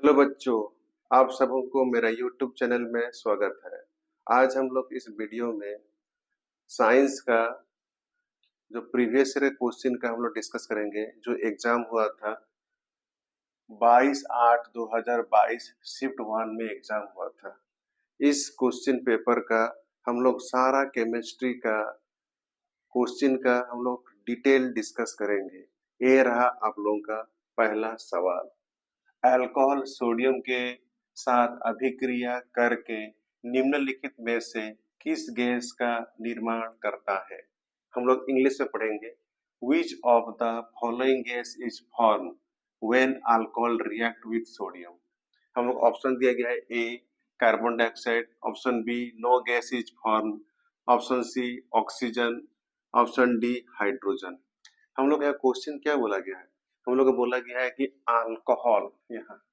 Hello बच्चों, आप सबों को मेरा यूट्यूब चैनल में स्वागत है। आज हम लोग इस वीडियो में साइंस का जो प्रीवियस ईयर क्वेश्चन का हम लोग डिस्कस करेंगे, जो एग्जाम हुआ था 22/8/2022 शिफ्ट 1 में एग्जाम हुआ था। इस क्वेश्चन पेपर का हम लोग सारा केमिस्ट्री का क्वेश्चन का हम लोग डिटेल डिस्कस करेंगे। ये रहा आप लोगों का पहला सवाल। अल्कोहल सोडियम के साथ अभिक्रिया करके निम्नलिखित में से किस गैस का निर्माण करता है? हम लोग इंग्लिश में पढ़ेंगे। Which of the following gas is form when alcohol react with sodium? हम लोग ऑप्शन दिया गया है। A carbon dioxide, option B no gas is form, option C oxygen, option D hydrogen. हम लोग यहाँ क्वेश्चन क्या बोला गया है? हम लोग को बोला गया है कि अल्कोहल, यहाँ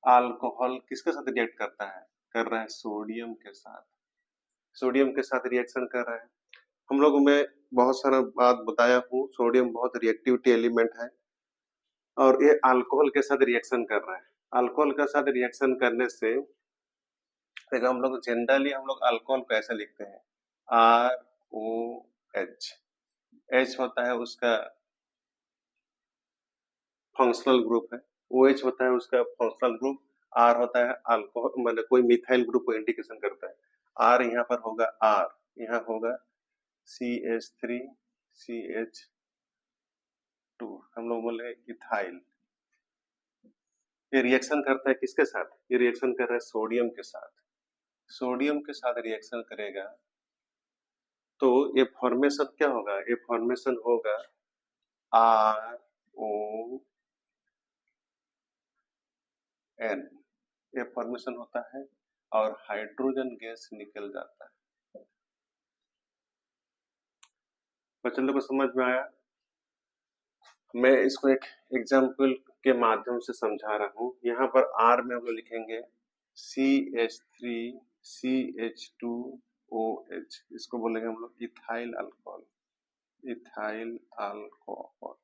अल्कोहल किसके साथ रिएक्ट करता है? कर रहा है सोडियम के साथ। सोडियम के साथ रिएक्शन कर रहा है। हम लोग में बहुत सारा बात बताया हूँ, सोडियम बहुत रिएक्टिविटी एलिमेंट है और ये अल्कोहल के साथ रिएक्शन कर रहा है। अल्कोहल के साथ रिएक्शन करने से देखो, हम लोग जनरली हम लोग अल्कोहल को ऐसे लिखते हैं ROH। H होता है उसका फंक्शनल ग्रुप है, OH होता है उसका फंक्शनल ग्रुप, R होता है अल्कोहल, मतलब कोई मिथाइल ग्रुप को इंडिकेशन करता है। R यहाँ पर होगा R, यहाँ होगा CH3CH2, हम लोग बोले इथाइल। ये रिएक्शन करता है किसके साथ? ये रिएक्शन कर रहा है सोडियम के साथ। सोडियम के साथ रिएक्शन करेगा तो ये फॉर्मेशन क्या होगा? ये फॉर्मेशन होगा RON। ये फॉर्मेशन होता है और हाइड्रोजन गैस निकल जाता है। बच्चों लोग को समझ में आया? मैं इसको एक एग्जाम्पल के माध्यम से समझा रहा हूँ। यहाँ पर R में हम लोग लिखेंगे CH3CH2OH, इसको बोलेंगे हम लोग ethyl alcohol. Ethyl alcohol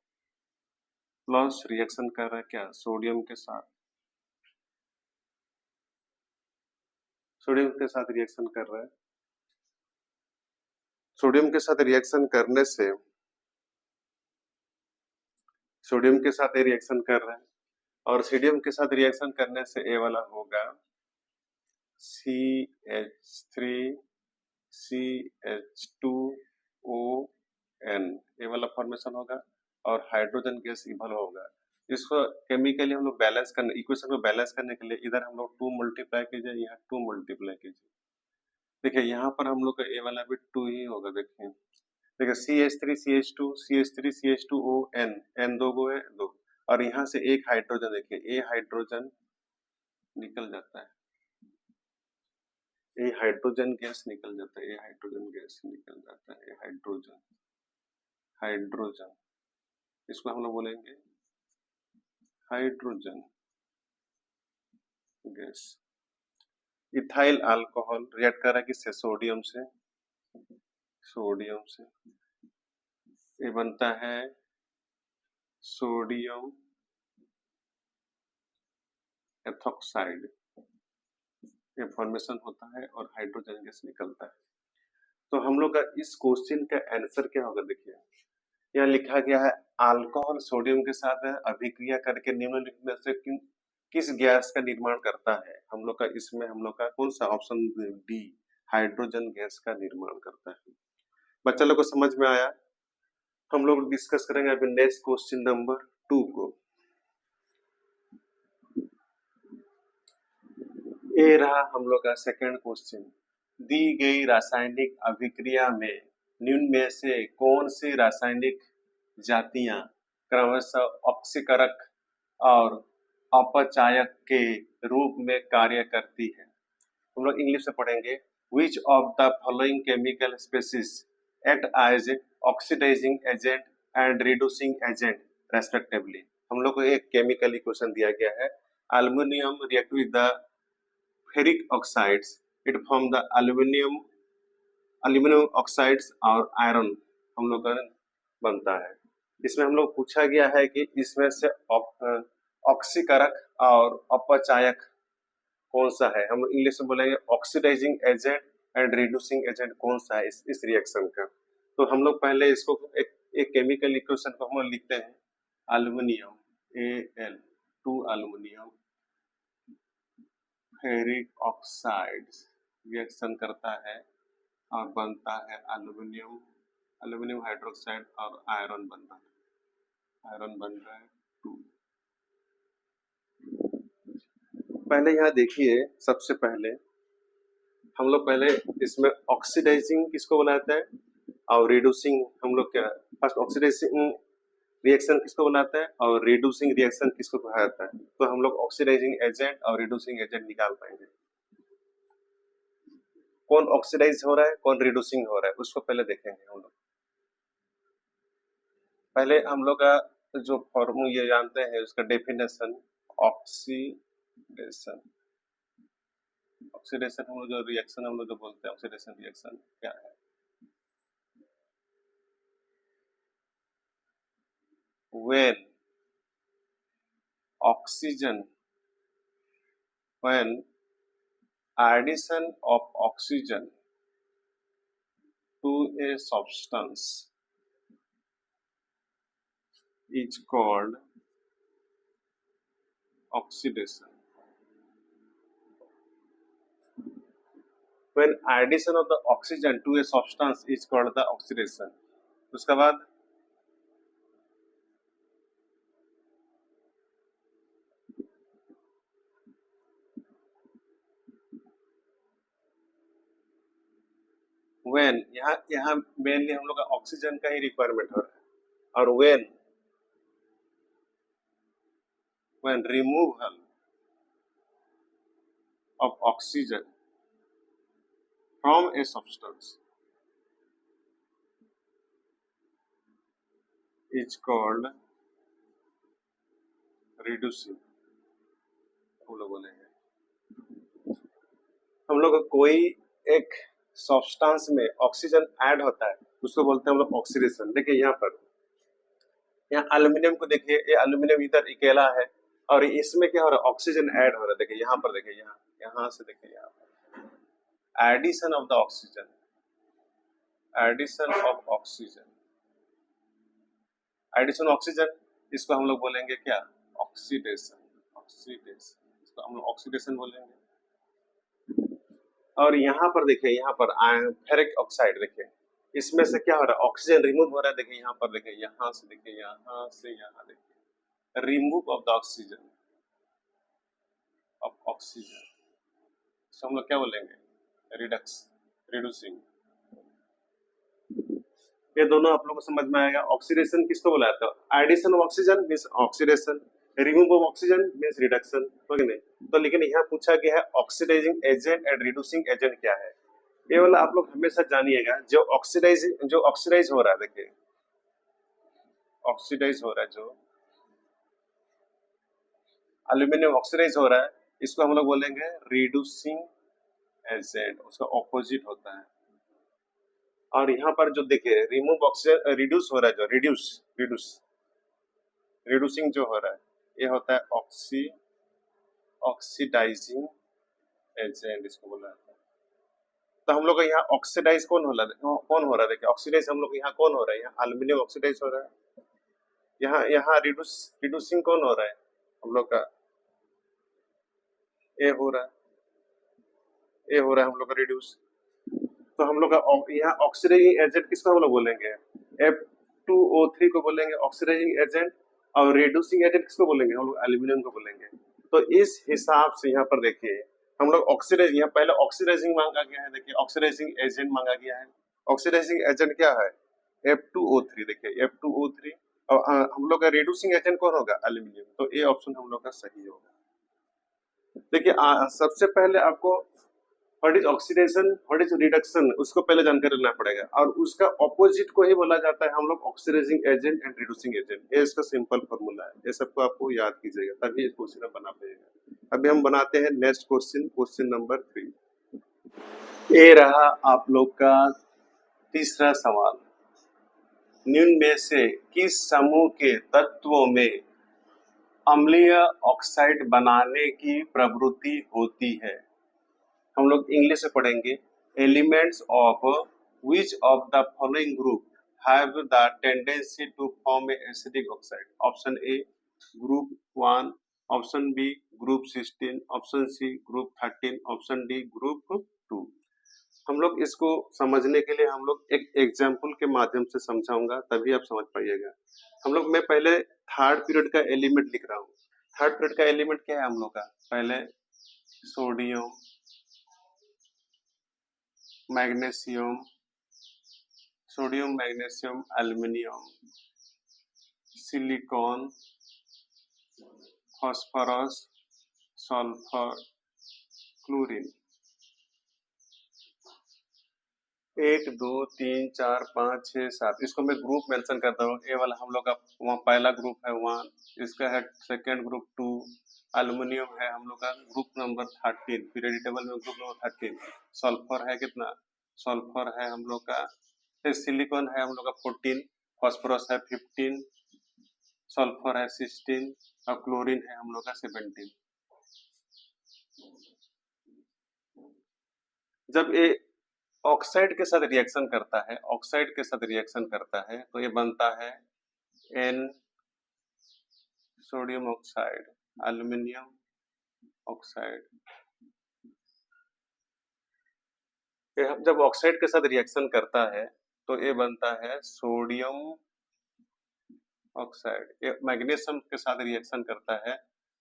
plus reaction कर रहा है क्या? सोडियम के साथ। सोडियम के साथ रिएक्शन कर रहा है। सोडियम के साथ रिएक्शन करने से, सोडियम के साथ ये रिएक्शन कर रहा है और सोडियम के साथ रिएक्शन करने से ये वाला होगा CH3CH2ON, ये वाला फॉर्मेशन होगा और हाइड्रोजन गैस इवल होगा। इसको केमिकली हम लोग बैलेंस करने, इक्वेशन को बैलेंस करने के लिए इधर हम लोग 2 मल्टीप्लाई कीजिए, यहाँ 2 मल्टीप्लाई कीजिए। देखिए यहाँ पर हम लोग का ये वाला भी 2 ही होगा। देखिए CH3CH2 N 2 गो है 2, और यहाँ से एक हाइड्रोजन, देखिए ये हाइड्रोजन निकल जाता है, ये हाइड्रोजन गैस निकल जाता है, ये हाइड्रोजन गैस निकल जाता है, ये हाइड्रोजन, हाइड्रोजन, इसको हम लोग बोलेंगे hydrogen gas. Ethyl alcohol react कर रहा है किससे? सोडियम से। सोडियम से ये बनता है सोडियम एथॉक्साइड, ये फॉर्मेशन होता है और हाइड्रोजन गैस निकलता है। तो हम लोग का इस क्वेश्चन का आंसर क्या होगा? देखिए यहाँ लिखा गया है अल्कोहल सोडियम के साथ अभिक्रिया करके निम्नलिखित में से किस गैस का निर्माण करता है? हम लोग का इसमें हम लोग का कौन सा ऑप्शन डी, हाइड्रोजन गैस का निर्माण करता है। बच्चा लोग को समझ में आया? हम लोग डिस्कस करेंगे अभी नेक्स्ट क्वेश्चन नंबर 2 को। ये रहा हम लोग का सेकंड क्वेश्चन। दी गई रासायनिक अभिक्रिया में निम्न में से कौन सी रासायनिक जातियां क्रमशः ऑक्सीकारक और अपचायक के रूप में कार्य करती है? हम लोग इंग्लिश में पढ़ेंगे। Which of the following chemical species act as oxidising agent and reducing agent respectively? हम लोग को एक केमिकल इक्वेशन दिया गया है। Aluminium react with the ferric oxides, it form the aluminium oxides और आयरन हम लोग का बनता है। इसमें हम लोग पूछा गया है कि इसमें से ऑक्सीकारक और अपचायक कौन सा है, हम इंग्लिश में बोलेंगे oxidising agent and reducing agent कौन सा है इस रिएक्शन का। तो हम लोग पहले इसको एक केमिकल इक्वेशन को हम लोग लिखते हैं, aluminium Al2 aluminium ferric oxide reaction करता है और बनता है एल्युमिनियम हाइड्रोक्साइड और आयरन बनता है, आयरन बन रहा है 2। पहले यहाँ देखिए, सबसे पहले हम लोग पहले इसमें ऑक्सीडाइजिंग किसको बुलाते हैं और रिड्यूसिंग, हम लोग क्या फर्स्ट ऑक्सीडाइजिंग रिएक्शन किसको बुलाते हैं और रिड्यूसिंग रिएक्शन किसको कहा जाता है। तो हम लोग ऑक्सीडाइजिंग एजेंट और रिड्यूसिंग एजेंट निकाल पाएंगे, कौन ऑक्सीडाइज हो रहा है कौन रिड्यूसिंग हो रहा है उसको पहले देखेंगे हम लोग। पहले हम लोग का जो फॉर्मूला ये जानते हैं उसका डेफिनेशन, ऑक्सीडेशन। ऑक्सीडेशन हम लोग जो रिएक्शन हम लोग जो बोलते हैं ऑक्सीडेशन रिएक्शन क्या है, when oxygen when addition of oxygen to a substance is called oxidation. When addition of the oxygen to a substance is called the oxidation. उसके बाद when यहाँ मेनली हम लोग का ऑक्सीजन का ही रिक्वायरमेंट हो रहा है, और when removal of oxygen from a substance is called reducing. हम लोग बोलेंगे, हम लोग कोई एक सब्सटेंस में ऑक्सीजन ऐड होता है उसको बोलते हैं हम लोग ऑक्सीडेशन। देखिए यहाँ एल्युमिनियम को देखिए, ये एल्युमिनियम इधर अकेला है और इसमें क्या हो रहा है ऑक्सीजन ऐड हो रहा है। देखिए यहाँ पर, देखिए यहाँ से देखिए यहाँ पर addition of the oxygen, addition of oxygen, addition oxygen, इसको हम लोग बोलेंगे क्या, ऑक्सीडेशन। ऑक्सीडेशन इसको हम लोग ऑक्सीडेशन बोलेंगे। और यहाँ पर देखिए, यहाँ पर फेरिक ऑक्साइड, देखिए इसमें से क्या हो रहा है ऑक्सीजन रिमूव हो रहा है। देखिए यहाँ पर, देखिए यहाँ से, देखिए यहाँ से यहाँ, देखिए remove of the oxygen, of oxygen, तो हम लोग क्या बोलेंगे, रिड्यूसिंग। ये दोनों आप लोगों को समझ में आएगा। ऑक्सीडेशन किसको बुलाते हो, addition of oxygen means oxidation, remove of oxygen means reduction, हो कि नहीं। तो लेकिन यहाँ पूछा गया है oxidising agent and reducing agent क्या है, ये वाला आप लोग हमेशा जानिएगा। जो ऑक्सीडाइज हो रहा है, देखिए ऑक्सीडाइज हो रहा है, जो एल्यूमिनियम ऑक्सीडाइज हो रहा है, इसको हम लोग बोलेंगे रिड्यूसिंग एजेंट, उसका ऑपोजिट होता है। और यहाँ पर जो देखिए रिमूव ऑक्सीजन, रिड्यूस हो रहा है, जो रिड्यूसिंग जो हो रहा है ये होता है ऑक्सीडाइजिंग एजेंट, इसको बोला जाता है। तो हम लोग यहाँ ऑक्सीडाइज कौन हो रहा है, देखिए ऑक्सीडाइज हम लोग यहाँ कौन हो रहा है, यहाँ एल्यूमिनियम ऑक्सीडाइज हो रहा है, यहाँ रिड्यूसिंग कौन हो रहा है हम लोग का, ए हो रहा है हम लोग का रिड्यूस। तो हम लोग का यहाँ ऑक्सीडाइजिंग एजेंट किसको हम लोग बोलेंगे, F2O3 को बोलेंगे ऑक्सीडाइजिंग एजेंट, और रिड्यूसिंग एजेंट किसको बोलेंगे, हम लोग एल्यूमिनियम को बोलेंगे। तो इस हिसाब से यहाँ पर देखिए हम लोग ऑक्सीडाइज, यहाँ पहले ऑक्सीडाइजिंग मांगा गया है, देखिए ऑक्सीडाइजिंग एजेंट मांगा गया है। ऑक्सीडाइजिंग एजेंट क्या है, F2O3, देखिए F2O3, और हम लोग का रिड्यूसिंग एजेंट कौन होगा, एल्यूमिनियम। तो ये ऑप्शन हम लोग का सही होगा। देखिए सबसे पहले आपको what is oxidation, what is reduction, उसको पहले जानकारी लेना पड़ेगा, और उसका ऑपोजिट को ही बोला जाता है हम लोग oxidising agent and reducing agent. ये इसका सिंपल फॉर्मूला है, ये सबको आपको याद कीजिएगा तभी ये क्वेश्चन बना पाएगा। अभी हम बनाते हैं नेक्स्ट क्वेश्चन, क्वेश्चन नंबर 3। ये रहा आप लोग का तीसरा सवाल, निम्न में से किस समूह के तत्वों में अम्लीय ऑक्साइड बनाने की प्रवृत्ति होती है। हम लोग इंग्लिश में पढ़ेंगे, elements of which of the following group have the tendency to form a acidic oxide. Option A group 1, option B group 16, option C group 13, option D group 2। हम लोग इसको समझने के लिए हम लोग एक एग्जाम्पल के माध्यम से समझाऊंगा, तभी आप समझ पाइएगा। मैं पहले थर्ड पीरियड का एलिमेंट लिख रहा हूँ। थर्ड पीरियड का एलिमेंट क्या है हम लोग का? पहले sodium, magnesium, sodium, magnesium, aluminium, silicon, phosphorus, sulphur, chlorine. 1 2 3 4 5 6 7 इसको मैं ग्रुप मेंशन करता हूँ। ए वाला हम लोग का वहाँ पहला ग्रुप है 1, इसका है सेकंड ग्रुप 2, एल्युमिनियम है हम लोग का ग्रुप नंबर 13, पीरियडिक टेबल में ग्रुप नंबर 13। सल्फर है कितना? सल्फर है हम लोग का, सिलिकॉन है हम लोग का 14, फास्फोरस है 15, सल्फर है 16 और क्लोरीन है हम लोग का 17। जब ये ऑक्साइड के साथ रिएक्शन करता है, ऑक्साइड के साथ रिएक्शन करता है तो ये बनता है an sodium oxide, aluminium oxide. जब ऑक्साइड के साथ रिएक्शन करता है तो ये बनता है सोडियम ऑक्साइड। ये मैग्नीशियम के साथ रिएक्शन करता है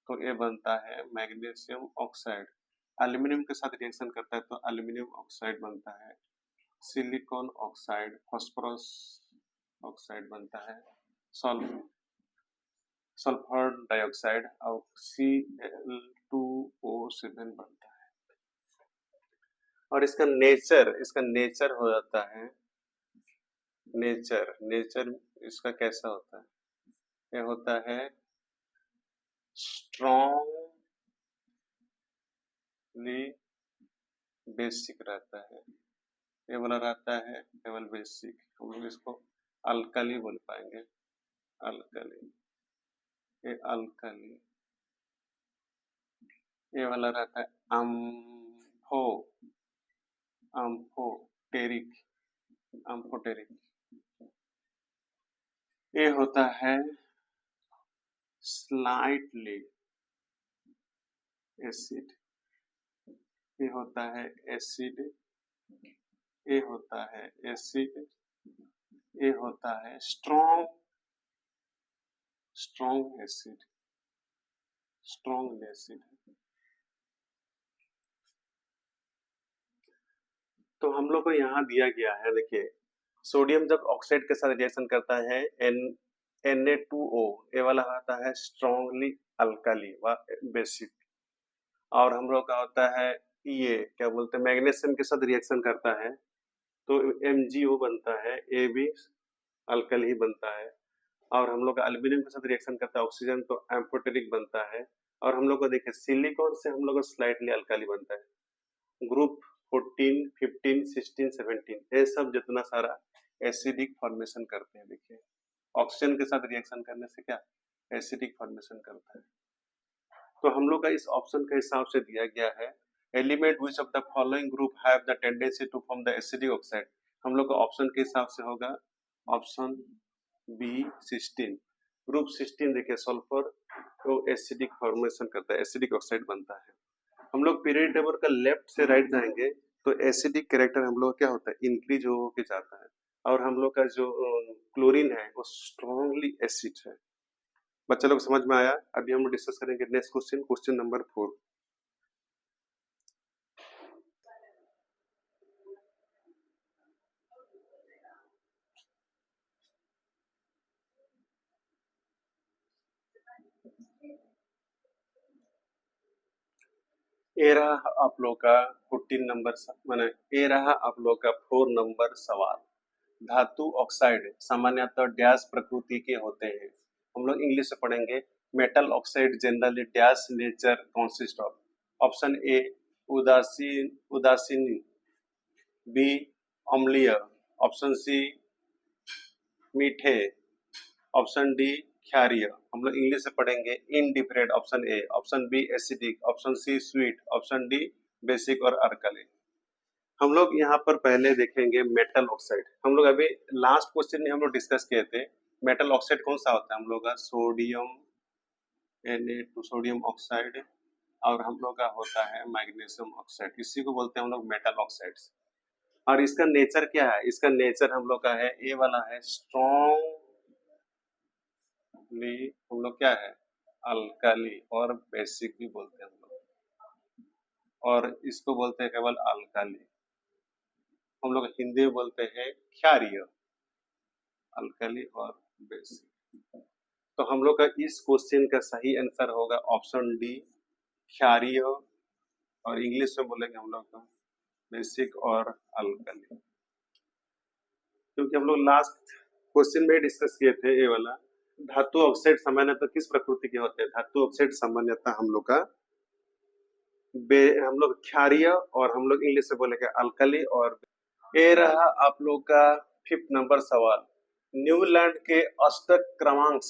तो ये बनता है मैग्नीशियम ऑक्साइड। एल्युमिनियम के साथ रिएक्शन करता है तो एल्युमिनियम ऑक्साइड बनता है। सिलिकॉन ऑक्साइड, फास्फोरस ऑक्साइड बनता है, सल्फर डाइऑक्साइड और Cl2O7 बनता है। और इसका नेचर हो जाता है, नेचर इसका कैसा होता है? ये होता है स्ट्रॉन्गली बेसिक रहता है। ये वाला रहता है केवल बेसिक, हम लोग इसको अल्कली बोल पाएंगे, अल्कली। ये अल्कली। ये वाला रहता है अम्फोटेरिक। ये होता है स्लाइटली एसिड। ये होता है एसिड। ये होता है एसिड। ये होता है स्ट्रॉन्ग एसिड। तो हम लोग को यहाँ दिया गया है, देखिए सोडियम जब ऑक्साइड के साथ रिएक्शन करता है Na2O, ये वाला आता है स्ट्रॉन्गली अल्काली व बेसिक। और हम लोग का होता है ये क्या बोलते हैं, मैग्नीशियम के साथ रिएक्शन करता है तो MgO बनता है, ये भी अल्कली बनता है। और हम लोग का एल्युमिनियम के साथ रिएक्शन करता है ऑक्सीजन तो एम्फोटेरिक बनता है। और हम लोग को देखिए सिलिकॉन से हम लोग को स्लाइटली अल्काली बनता है। ग्रुप 14, 15, 16, 17 ये सब जितना सारा एसिडिक फॉर्मेशन करते हैं। देखिए ऑक्सीजन के साथ रिएक्शन करने से क्या एसिडिक फॉर्मेशन करता है। तो हम लोग का इस ऑप्शन के हिसाब से दिया गया है element which of the following group have the tendency to form the acidic oxide. हम लोग का ऑप्शन के हिसाब से होगा ऑप्शन बी 16। ग्रुप 16 देखिए सल्फर तो एसिडिक फॉर्मेशन करता है, एसिडिक ऑक्साइड बनता है। हम लोग पीरियड टेबल का लेफ्ट से राइट जाएंगे तो एसिडिक कैरेक्टर हम लोग क्या होता है इंक्रीज हो के जाता है। और हम लोग का जो क्लोरीन है वो स्ट्रॉन्गली एसिड है। बच्चा लोग समझ में आया? अभी हम डिस्कस करेंगे नेक्स्ट क्वेश्चन, क्वेश्चन नंबर 4। ये रहा आप लोग का 14 नंबर माने ये रहा आप लोग का 4 नंबर सवाल। धातु ऑक्साइड सामान्यतः डैश प्रकृति के होते हैं। हम लोग इंग्लिश से पढ़ेंगे metal oxide generally dash nature consist of. Option A उदासीन, बी अम्लीय, ऑप्शन सी मीठे, ऑप्शन डी क्षारीय, हम लोग इंग्लिश से पढ़ेंगे indifferent, option A, option B acidic, option C sweet, option D basic और अल्कली। हम लोग यहाँ पर पहले देखेंगे मेटल ऑक्साइड। हम लोग अभी लास्ट क्वेश्चन में हम लोग डिस्कस किए थे मेटल ऑक्साइड कौन सा होता है, हम लोग का सोडियम Na2 सोडियम ऑक्साइड, और हम लोग का होता है मैग्नीशियम ऑक्साइड, इसी को बोलते हैं हम लोग मेटल ऑक्साइड्स। और इसका नेचर क्या है, इसका नेचर हम लोग का है ए वाला है स्ट्रॉन्गली, हम लोग क्या है अल्काली, और बेसिक भी बोलते हैं हम लोग, और इसको बोलते हैं केवल अल्काली, हम लोग हिंदी में बोलते हैं क्षारीय, अल्काली और बेसिक। तो हम लोग का इस क्वेश्चन का सही आंसर होगा ऑप्शन डी क्षारीय, और इंग्लिश में बोलेंगे हम लोग का बेसिक और अल्काली। क्योंकि हम लोग लास्ट क्वेश्चन में डिस्कस किए थे ये वाला, धातु ऑक्साइड सामान्यतः किस प्रकृति के होते हैं, धातु ऑक्साइड सामान्यतः हम लोग का हम लोग क्षारीय, और हम लोग इंग्लिश में बोलेंगे अल्काली। और ये रहा आप लोग का 5th नंबर सवाल, न्यूलैंड के अष्टक क्रमांक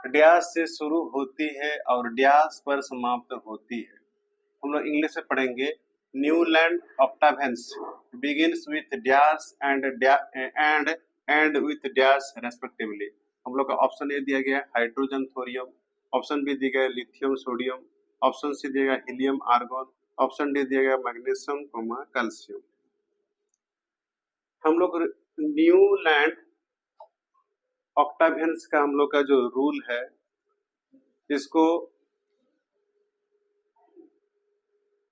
डैश से शुरू होती है और डैश पर समाप्त होती है। हम लोग इंग्लिश में पढ़ेंगे Newland octaves begins with dash end with dash respectively. हम लोग का ऑप्शन ए दिया गया हाइड्रोजन थोरियम, ऑप्शन बी दिया गया लिथियम सोडियम, ऑप्शन सी दिया गया हीलियम आर्गन, ऑप्शन डी दिया गया मैग्नीशियम कैल्शियम। हम लोग न्यूलैंड ऑक्टावेंस का हम लोग का जो रूल है, इसको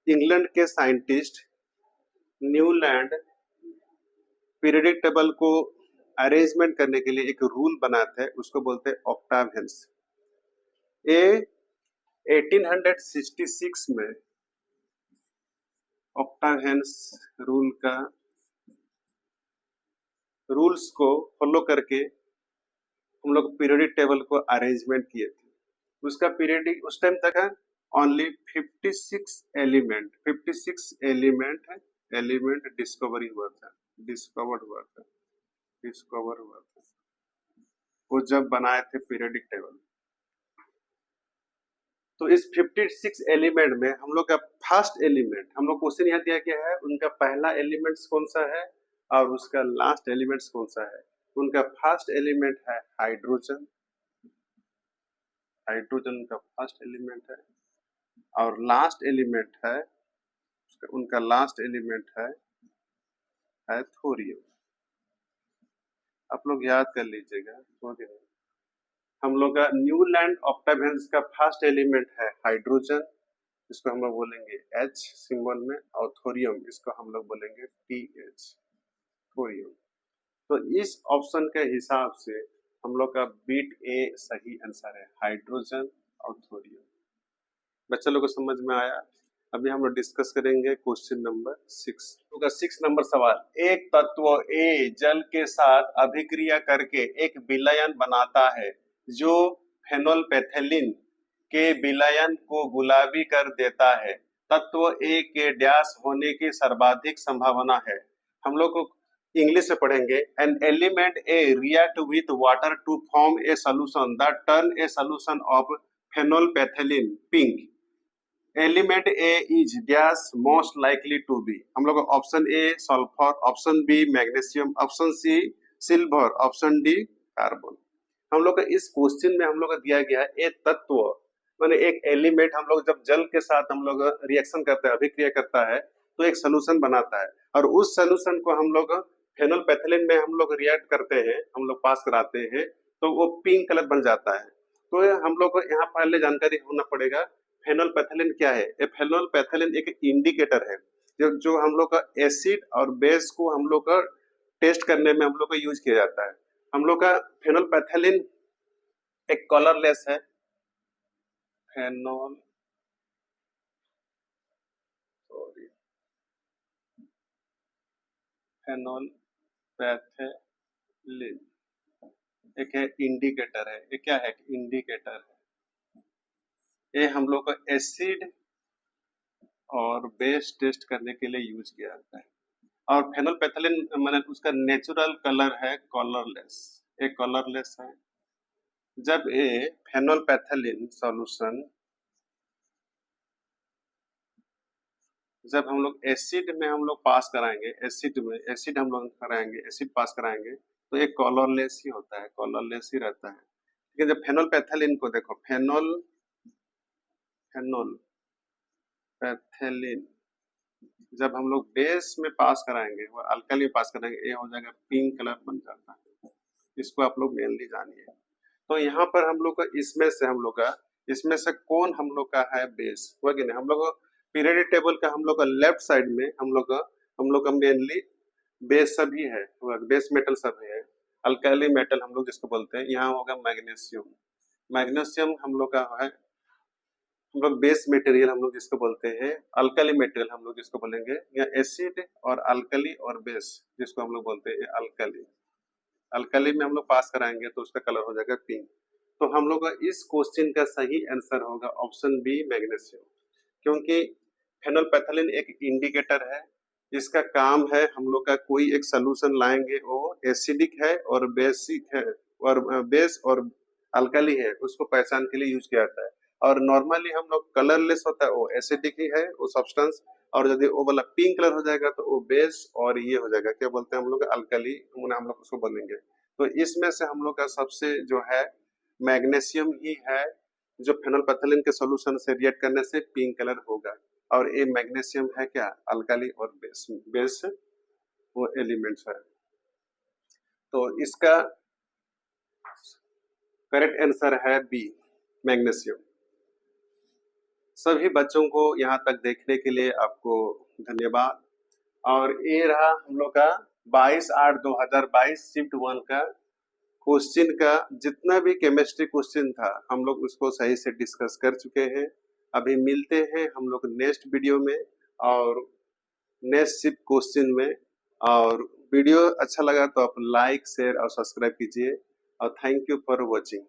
इंग्लैंड के साइंटिस्ट न्यूलैंड पीरियडिक टेबल को अरेंजमेंट करने के लिए एक रूल बनाते हैं, उसको बोलते हैं ऑक्टावेंस। ये 1866 में ऑक्टावेंस रूल का रूल्स को फॉलो करके हम लोग पीरियडिक टेबल को अरेंजमेंट किए थे। उसका पीरियडिक उस टाइम तक है ओनली 56 एलिमेंट है, एलिमेंट डिस्कवर हुआ था वो जब बनाए थे पीरियडिक टेबल। तो इस 56 एलिमेंट में हम लोग का फर्स्ट एलिमेंट, हम लोग क्वेश्चन यहाँ दिया गया है उनका पहला एलिमेंट्स कौन सा है और उसका लास्ट एलिमेंट्स कौन सा है। उनका फर्स्ट एलिमेंट है हाइड्रोजन, हाइड्रोजन का फर्स्ट एलिमेंट है, और लास्ट एलिमेंट है उनका लास्ट एलिमेंट है थोरियम। आप लोग याद कर लीजिएगा। हम लोग का न्यूलैंड ऑक्टावेंस का फर्स्ट एलिमेंट है हाइड्रोजन, इसको हम लोग बोलेंगे H सिंबल में, और थोरियम इसको हम लोग बोलेंगे TH, थोरियम। तो इस ऑप्शन के हिसाब से हम लोग का बीट ए सही आंसर है, हाइड्रोजन और थोरियम। बच्चा लोग को समझ में आया। अभी हम लोग डिस्कस करेंगे क्वेश्चन नंबर 6। तो 6 नंबर सवाल, एक तत्व ए जल के साथ अभिक्रिया करके एक विलयन बनाता है जो फेनोल्फेथलीन के विलयन को गुलाबी कर देता है, तत्व ए के डैश होने की सर्वाधिक संभावना है। हम लोग को इंग्लिश में पढ़ेंगे, an element A react with water to form a solution that turn a solution of phenolphthalein pink, element A is dash most likely to be. हम लोग option A sulphur, option B magnesium, option C silver, option D carbon. हम लोग का इस question में हम लोग का दिया गया है एक तत्व माने एक एलिमेंट, हम लोग जब जल के साथ हम लोग रिएक्शन करते हैं, अभिक्रिया करता है तो एक सोल्यूशन बनाता है, और उस सोल्यूशन को हम लोग फेनोल्फेथलीन में हम लोग रिएक्ट करते हैं, हम लोग पास कराते हैं, तो वो पिंक कलर बन जाता है। तो हम लोग को यहाँ पहले जानकारी होना पड़ेगा फेनोल्फेथलीन क्या है। ये फेनोल्फेथलीन एक इंडिकेटर है जो हम लोग का एसिड और बेस को हम लोग का टेस्ट करने में हम लोग का यूज किया जाता है। हम लोग का फेनोल्फेथलीन एक कलरलेस है, फेनोल्फेथलीन एक है इंडिकेटर है। ये क्या है, इंडिकेटर है। ये हम लोग को एसिड और बेस टेस्ट करने के लिए यूज किया जाता है। और फेनोल्फेथलीन मैंने उसका नेचुरल कलर है कलरलेस, एक कलरलेस है, जब ए फेनोल्फेथलीन सॉल्यूशन, जब हम लोग एसिड में हम लोग पास कराएंगे, एसिड में एसिड हम लोग कराएंगे, एसिड पास कराएंगे तो एक कलरलेस ही होता है, कलरलेस ही रहता है। लेकिन जब फेनोल्फेथलीन को देखो, फेनोल्फेथलीन जब हम लोग बेस में पास कराएंगे और अल्कली में पास कराएंगे, ये हो जाएगा पिंक कलर बन जाता है। इसको आप लोग मेनली जानिए। तो यहाँ पर हम लोग का इसमें से कौन हम लोग का है बेस, हुआ कि नहीं। हम लोग पीरियडिक टेबल का हम लोग का लेफ्ट साइड में हम लोग का मेनली बेस सभी है, बेस मेटल सभी है। अल्कली मेटल हम लोग जिसको बोलते हैं, यहाँ होगा मैग्नीशियम। मैग्नीशियम हम लोग का है, हम लोग बेस मटेरियल हम लोग जिसको बोलते हैं। अल्कली मटेरियल हम लोग जिसको बोलेंगे, या एसिड और अल्कली और बेस जिसको हम लोग बोलते हैं अल्कली। अल्कली में हम लोग पास कराएंगे तो उसका कलर हो जाएगा पिंक। तो हम लोग का इस क्वेश्चन का सही आंसर होगा ऑप्शन बी, मैग्नीशियम। क्योंकि फेनोल्फेथलीन एक इंडिकेटर है, इसका काम है हम लोग का कोई एक सोल्यूशन लाएंगे, वो एसिडिक है और बेसिक है और बेस और अल्कली है, उसको पहचान के लिए यूज किया जाता है। और नॉर्मली हम लोग कलरलेस होता है वो एसिडिक ही है वो सब्सटेंस, और यदि वो वाला पिंक कलर हो जाएगा तो वो बेस और ये हो जाएगा, क्या बोलते हैं हम लोग, अल्कली, हम लोग उसको बोलेंगे। तो इसमें से हम लोग का सबसे जो है मैग्नीशियम ही है, जो फेनोल्फेथलीन के सॉल्यूशन से रिएक्ट करने से पिंक कलर होगा। और ये मैग्नीशियम है क्या, अल्कली और बेस, बेस वो एलिमेंट्स है। तो इसका करेक्ट आंसर है बी, मैग्नीशियम। सभी बच्चों को यहाँ तक देखने के लिए आपको धन्यवाद। और ये रहा हम लोग का 22/8/2022 शिफ्ट 1 का क्वेश्चन का जितना भी केमिस्ट्री क्वेश्चन था हम लोग उसको सही से डिस्कस कर चुके हैं। अभी मिलते हैं हम लोग नेक्स्ट वीडियो में और नेक्स्ट शिफ्ट क्वेश्चन में। और वीडियो अच्छा लगा तो आप लाइक, शेयर और सब्सक्राइब कीजिए। और थैंक यू फॉर वॉचिंग।